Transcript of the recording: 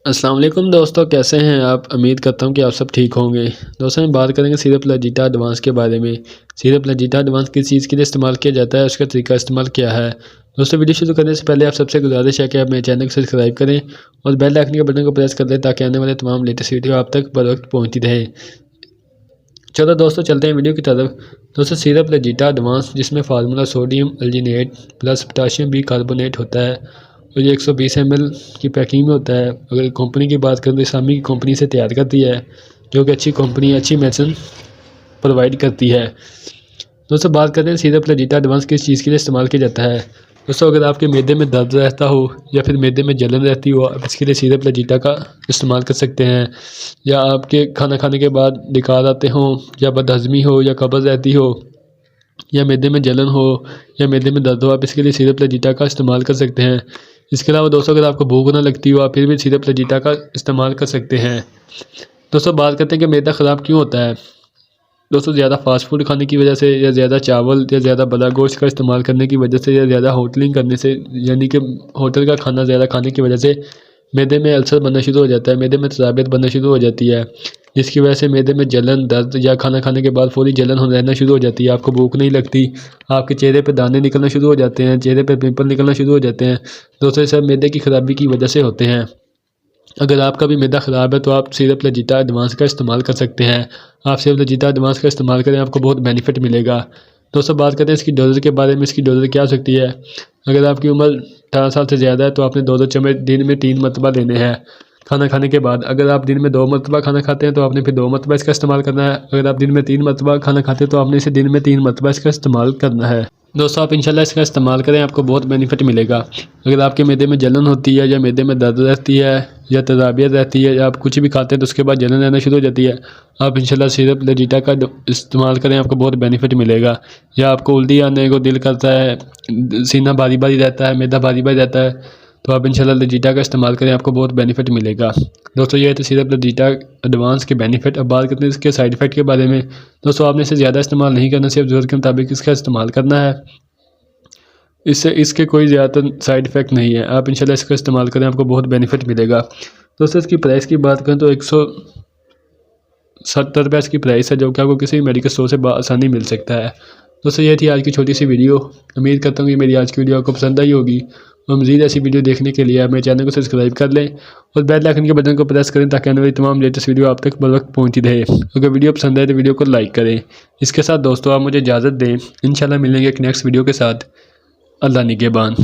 अस्सलाम वालेकुम दोस्तों, कैसे हैं आप। उम्मीद करता हूं कि आप सब ठीक होंगे। दोस्तों हम बात करेंगे सिरप लाजिटा एडवांस के बारे में। सिरप लाजिटा एडवांस किस चीज़ के लिए इस्तेमाल किया जाता है, उसका तरीका इस्तेमाल क्या है। दोस्तों वीडियो शुरू करने से पहले आप सबसे गुजारिश है कि आप मेरे चैनल को सब्सक्राइब करें और बेल आइकन के बटन को प्रेस कर दें ताकि आने वाले तमाम लेटेस्ट वीडियो आप तक बर वक्त पहुँचती रहे। चलो दोस्तों चलते हैं वीडियो की तरफ। दोस्तों सिरप लाजिटा एडवांस, जिसमें formula sodium alginate plus potassium bicarbonate होता है और ये 120 ml की पैकिंग में होता है। अगर कंपनी की बात करें तो इस्लामी की कंपनी से तैयार करती है, जो कि अच्छी कंपनी है, अच्छी मेडिसिन प्रोवाइड करती है। दोस्तों बात करते हैं सिरप लाजिटा एडवांस किस चीज़ के लिए इस्तेमाल किया जाता है। दोस्तों अगर आपके मैदे में दर्द रहता हो या फिर मैदे में जलन रहती हो, आप इसके लिए सिरप लाजिटा का इस्तेमाल कर सकते हैं। या आपके खाना खाने के बाद डकार आते हों, या बदहज़मी हो, या कब्ज़ रहती हो, या मैदे में जलन हो, या मैदे में दर्द हो, आप इसके लिए सिरप लाजिटा का इस्तेमाल कर सकते हैं। इसके अलावा दोस्तों अगर आपको भूख ना लगती हो, आप फिर भी सिरप लाजिटा का इस्तेमाल कर सकते हैं। दोस्तों बात करते हैं कि मैदा ख़राब क्यों होता है। दोस्तों ज़्यादा फास्ट फूड खाने की वजह से, या ज़्यादा चावल या ज़्यादा बड़ा गोश्त का इस्तेमाल करने की वजह से, या ज़्यादा होटलिंग करने से, यानी कि होटल का खाना ज़्यादा खाने की वजह से मैदे में अल्सर बनना शुरू हो जाता है, मैदे में तेज़ाबियत बनना शुरू हो जाती है। जिसकी वजह से मैदे में जलन, दर्द या खाना खाने के बाद फौरी जलन हो रहना शुरू हो जाती है। आपको भूख नहीं लगती, आपके चेहरे पे दाने निकलना शुरू हो जाते हैं, चेहरे पे पिंपल निकलना शुरू हो जाते हैं। दोस्तों ये सब मैदे की ख़राबी की वजह से होते हैं। अगर आपका भी मैदा ख़राब है तो आप सिरप लाजिटा एडवांस का इस्तेमाल कर सकते हैं। आप सिरप लाजिटा एडवांस का इस्तेमाल करें, आपको बहुत बेनिफिट मिलेगा। दोस्तों बात करते हैं इसकी डोज़ के बारे में। इसकी डोज़ क्या हो सकती है। अगर आपकी उम्र 18 साल से ज़्यादा है तो आपने 2-2 चम्मच दिन में 3 मरतबा लेने हैं खाना खाने के बाद। अगर आप दिन में 2 मरतबा खाना खाते हैं तो आपने फिर 2 मरतबा इसका इस्तेमाल करना है। अगर आप दिन में 3 मरतबा खाना खाते हैं तो आपने इसे दिन में 3 मरतबा इसका इस्तेमाल करना है। दोस्तों आप इंशाल्लाह इसका इस्तेमाल करें, आपको बहुत बेनिफिट मिलेगा। अगर आपके मैदे में जलन होती है, या मैदे में दर्द रहती है, या तेज़ाबियत रहती है, या आप कुछ भी खाते हैं तो उसके बाद जलन रहना शुरू हो जाती है, आप इंशाल्लाह सिरप लाजिटा का इस्तेमाल करें, आपको बहुत बेनिफिट मिलेगा। या आपको उल्टी आने को दिल करता है, सीना भारी भारी रहता है, मैदा भारी भारी रहता है, तो आप इंशाल्लाह लाजिटा का इस्तेमाल करें, आपको बहुत बेनिफिट मिलेगा। दोस्तों ये है तो सिरप लाजिटा एडवांस के बेनिफिट। अब बात करते हैं इसके साइड इफ़ेक्ट के बारे में। दोस्तों आपने इसे ज़्यादा इस्तेमाल नहीं करना, सिर्फ ज़रूरत के मुताबिक इसका इस्तेमाल करना है। इससे इसके कोई ज़्यादा साइड इफ़ेक्ट नहीं है। आप इंशाल्लाह इसका इस्तेमाल करें, आपको बहुत बेनिफिट मिलेगा। दोस्तों इसकी प्राइस की बात करें तो 170 रुपये इसकी प्राइस है, जो कि आपको किसी भी मेडिकल स्टोर से आसानी मिल सकता है। दोस्तों ये थी आज की छोटी सी वीडियो। उम्मीद करता हूँ कि मेरी आज की वीडियो आपको पसंद आई होगी। और मज़ीद ऐसी वीडियो देखने के लिए आप मेरे चैनल को सब्सक्राइब कर लें और बेल आइकन के बटन को प्रेस करें ताकि आने वाली तमाम लेटेस्ट वीडियो आप तक बर वक्त पहुँचती रहे। अगर वीडियो पसंद आए तो वीडियो को लाइक करें। इसके साथ दोस्तों आप मुझे इजाज़त दें, इंशाल्लाह मिलेंगे एक नेक्स्ट वीडियो के साथ। अल्लाह निगहबान।